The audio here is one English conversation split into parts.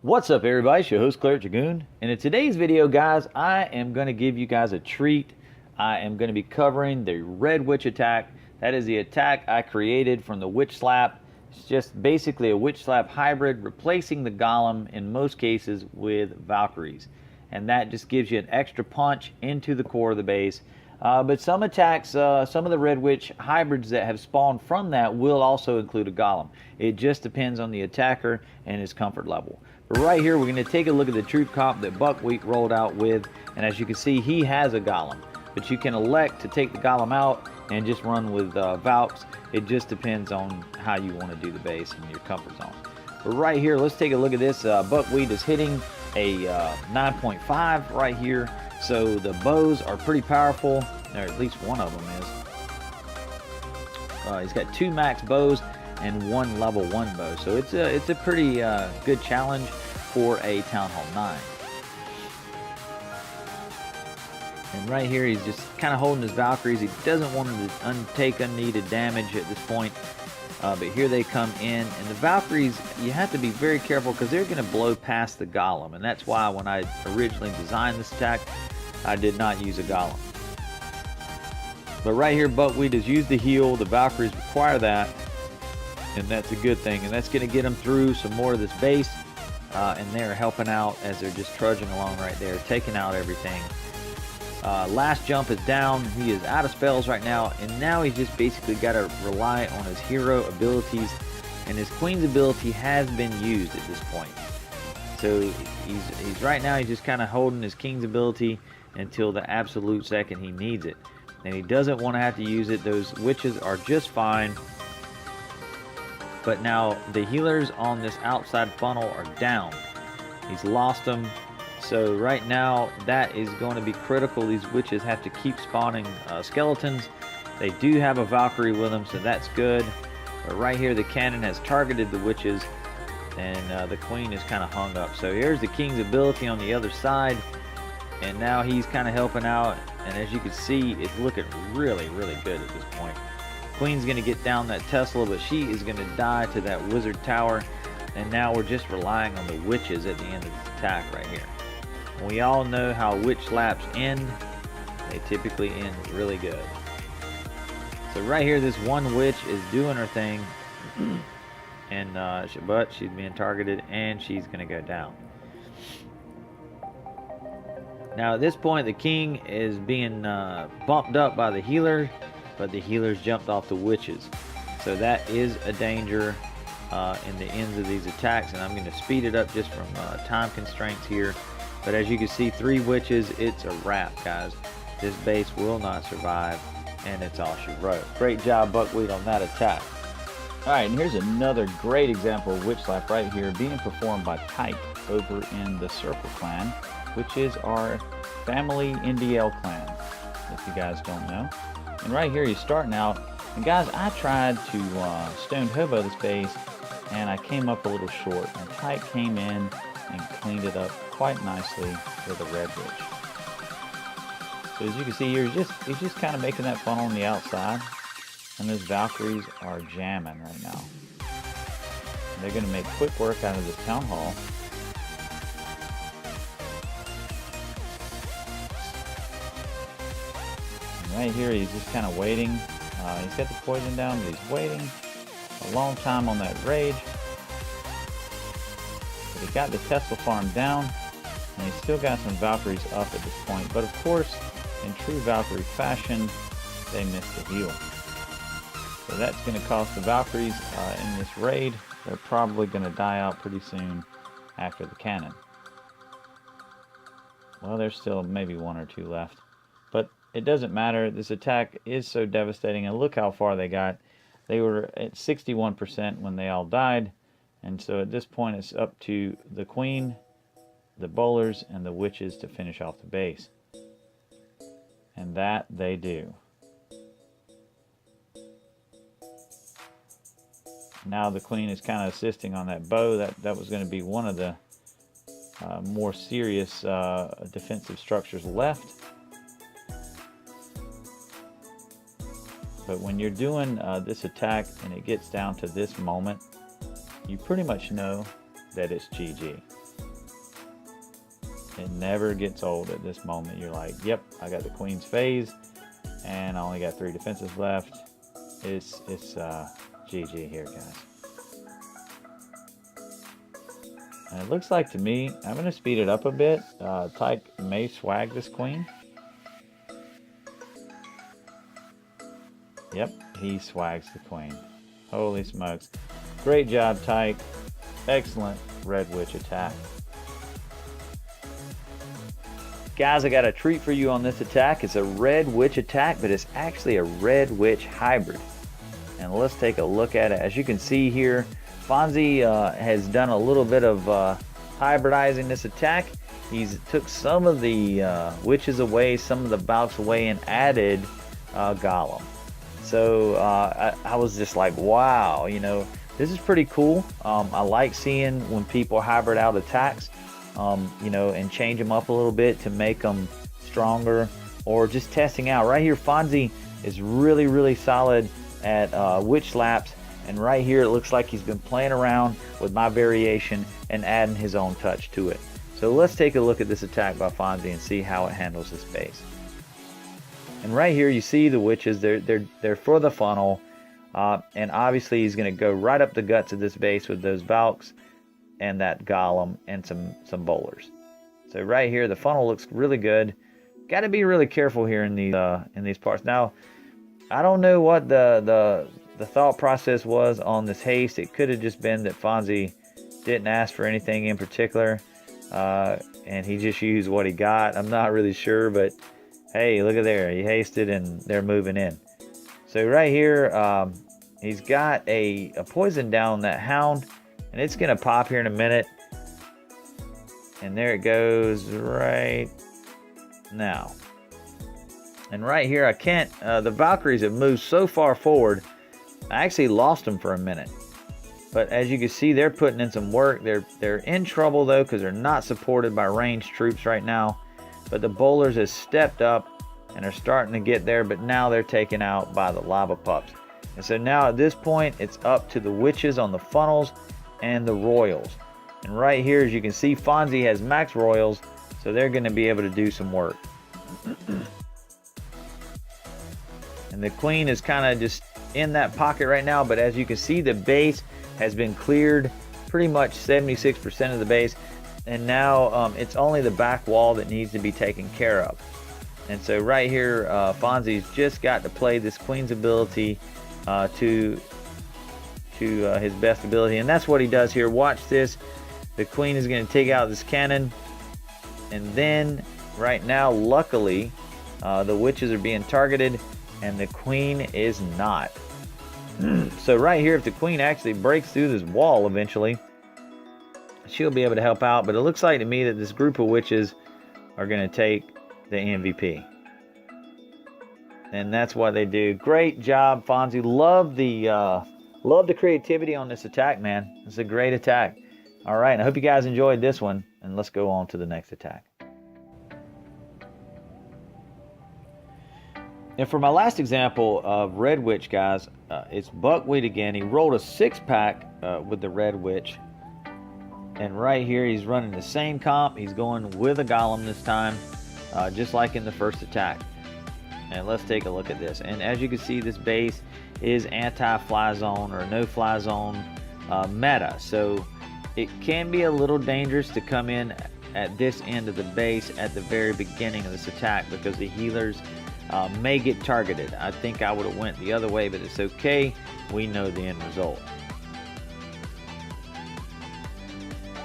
What's up, everybody? It's your host, Cleric-Dragoon, and in today's video, guys, I am going to give you guys a treat. I am going to be covering the Red Witch attack. That is the attack I created from the Witch Slap. It's just basically a Witch Slap hybrid, replacing the Golem in most cases with Valkyries. And that just gives you an extra punch into the core of the base. But some attacks, some of the Red Witch hybrids that have spawned from that will also include a Golem. It just depends on the attacker and his comfort level. But right here, we're going to take a look at the troop comp that Buckwheat rolled out with. And as you can see, he has a Golem. But you can elect to take the Golem out and just run with valks. It just depends on how you want to do the base and your comfort zone. But right here, let's take a look at this. Buckwheat is hitting a 9.5 right here. So the bows are pretty powerful, or at least one of them is. He's got 2 max bows and 1 level 1 bow. So it's a pretty good challenge for a Town Hall 9. And right here, he's just kind of holding his Valkyries. He doesn't want them to take unneeded damage at this point. But here they come in. And the Valkyries, you have to be very careful because they're going to blow past the Golem. And that's why when I originally designed this attack, I did not use a Golem. But right here, Buckwheat has used the heal. The Valkyries require that. And that's a good thing. And that's going to get them through some more of this base. And they're helping out as they're just trudging along right there, taking out everything. Last jump is down. He is out of spells right now, and now he's just basically got to rely on his hero abilities, and his queen's ability has been used at this point. So he's right now, he's just kind of holding his king's ability until the absolute second he needs it, and he doesn't want to have to use it. Those witches are just fine, but now the healers on this outside funnel are down. He's lost them. So right now, that is going to be critical. These witches have to keep spawning skeletons. They do have a Valkyrie with them, so that's good. But right here, the cannon has targeted the witches, and the queen is kind of hung up. So here's the king's ability on the other side, and now he's kind of helping out. And as you can see, it's looking really, really good at this point. Queen's going to get down that Tesla, but she is going to die to that wizard tower. And now we're just relying on the witches at the end of this attack right here. We all know how witch slaps end. They typically end really good. So right here, this one witch is doing her thing, and but she's being targeted, and she's going to go down. Now at this point, the king is being bumped up by the healer, but the healers jumped off the witches. So that is a danger in the ends of these attacks, and I'm going to speed it up just from time constraints here. But as you can see, 3 witches, it's a wrap, guys. This base will not survive, and it's all she wrote. Great job, Buckwheat, on that attack. All right, and here's another great example of Witch Slap right here being performed by Tyke over in the Circle Clan, which is our family NDL clan, if you guys don't know. And right here, he's starting out. And guys, I tried to stone hobo this base, and I came up a little short. And Tyke came in and cleaned it up quite nicely with a Red Witch. So as you can see here, he's just kind of making that funnel on the outside, and those Valkyries are jamming right now. And they're going to make quick work out of this town hall. And right here, he's just kind of waiting. He's got the poison down, but he's waiting a long time on that rage. But he got the Tesla farm down, and he's still got some Valkyries up at this point. But of course, in true Valkyrie fashion, they missed the heal. So that's going to cost the Valkyries in this raid. They're probably going to die out pretty soon after the cannon. Well, there's still maybe 1 or 2 left. But it doesn't matter. This attack is so devastating, and look how far they got. They were at 61% when they all died. And so at this point, it's up to the queen, the bowlers, and the witches to finish off the base. And that they do. Now the queen is kind of assisting on that bow. That was going to be one of the more serious defensive structures left. But when you're doing this attack and it gets down to this moment, you pretty much know that it's GG. It never gets old at this moment. You're like, yep, I got the queen's phase and I only got 3 defenses left. It's GG here, guys. And it looks like to me, I'm going to speed it up a bit. Tyke may swag this queen. Yep, he swags the queen. Holy smokes. Great job, Tyke. Excellent Red Witch attack. Guys, I got a treat for you on this attack. It's a Red Witch attack, but it's actually a Red Witch hybrid. And let's take a look at it. As you can see here, Fonzie has done a little bit of hybridizing this attack. He's took some of the witches away, some of the valks away, and added Golem. So I was just like, wow, you know, this is pretty cool. I like seeing when people hybrid out attacks, you know, and change them up a little bit to make them stronger, or just testing out. Right here, Fonzie is really, really solid at witch slaps. And right here, it looks like he's been playing around with my variation and adding his own touch to it. So let's take a look at this attack by Fonzie and see how it handles this base. And right here, you see the witches. They're for the funnel. And obviously, he's going to go right up the guts of this base with those valks and that golem and some bowlers. So right here, the funnel looks really good. Got to be really careful here in these parts. Now, I don't know what the thought process was on this haste. It could have just been that Fonzie didn't ask for anything in particular, and he just used what he got. I'm not really sure, but hey, look at there. He hasted and they're moving in. So right here, he's got a poison down that hound, and it's going to pop here in a minute. And there it goes right now. And right here, I can't, the Valkyries have moved so far forward, I actually lost them for a minute. But as you can see, they're putting in some work. They're in trouble though, because they're not supported by ranged troops right now. But the bowlers have stepped up and are starting to get there, but now they're taken out by the lava pups. And so now at this point, it's up to the witches on the funnels and the royals. And right here, as you can see, Fonzie has max royals, so they're going to be able to do some work. And the queen is kind of just in that pocket right now, but as you can see, the base has been cleared, pretty much 76% of the base, and now it's only the back wall that needs to be taken care of. And so right here, Fonzie's just got to play this queen's ability to his best ability, and that's what he does here. Watch this. The queen is going to take out this cannon, and then right now, luckily, the witches are being targeted, and the queen is not. So right here, if the queen actually breaks through this wall eventually, she'll be able to help out. But it looks like to me that this group of witches are going to take the MVP. And that's what they do. Great job, Fonzie. Love the creativity on this attack, man. It's a great attack. All right, I hope you guys enjoyed this one, and let's go on to the next attack. And for my last example of Red Witch, guys, it's Buckwheat again. He rolled a 6-pack with the Red Witch. And right here, he's running the same comp. He's going with a Golem this time, just like in the first attack. And let's take a look at this. And as you can see, this base is anti-fly zone or no-fly zone meta. So it can be a little dangerous to come in at this end of the base at the very beginning of this attack, because the healers may get targeted. I think I would have went the other way, but it's okay. We know the end result.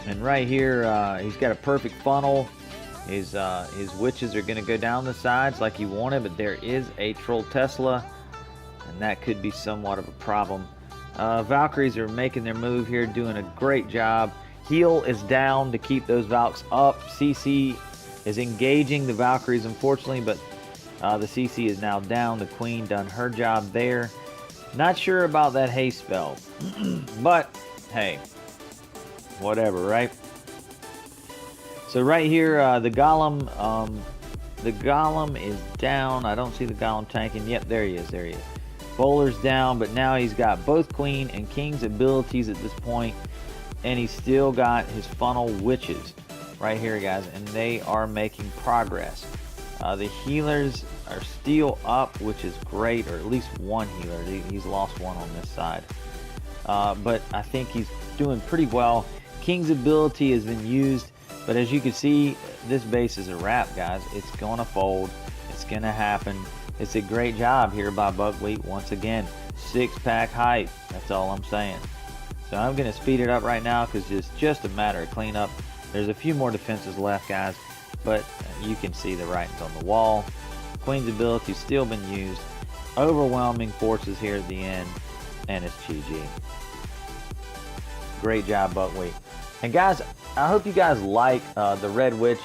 And right here, he's got a perfect funnel. His witches are going to go down the sides like he wanted, but there is a Troll Tesla, and that could be somewhat of a problem. Valkyries are making their move here, doing a great job. Heal is down to keep those Valks up. CC is engaging the Valkyries, unfortunately, but the CC is now down. The Queen done her job there. Not sure about that haste spell, but hey, whatever, right? So right here, the Golem is down. I don't see the Golem tanking. Yep, there he is. There he is. Bowler's down, but now he's got both Queen and King's abilities at this point, and he's still got his funnel witches right here, guys, and they are making progress. The healers are still up, which is great, or at least one healer. He's lost one on this side. But I think he's doing pretty well. King's ability has been used, but as you can see, this base is a wrap, guys. It's going to fold. It's going to happen. It's a great job here by Buckwheat once again. 6-pack hype. That's all I'm saying. So I'm going to speed it up right now because it's just a matter of cleanup. There's a few more defenses left, guys, but you can see the writings on the wall. Queen's ability still been used. Overwhelming forces here at the end, and it's GG. Great job, Buckwheat. And guys, I hope you guys like the Red Witch.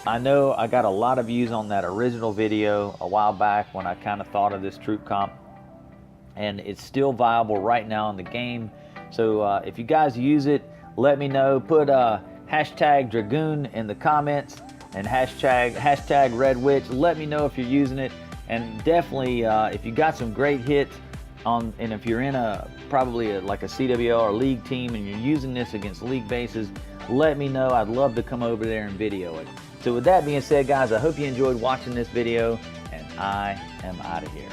I know I got a lot of views on that original video a while back when I kind of thought of this troop comp, and it's still viable right now in the game. So if you guys use it, let me know. Put hashtag Dragoon in the comments and hashtag Red Witch. Let me know if you're using it, and definitely if you got some great hits on, and if you're in like a CWL or league team and you're using this against league bases, let me know. I'd love to come over there and video it. So with that being said, guys, I hope you enjoyed watching this video, and I am out of here.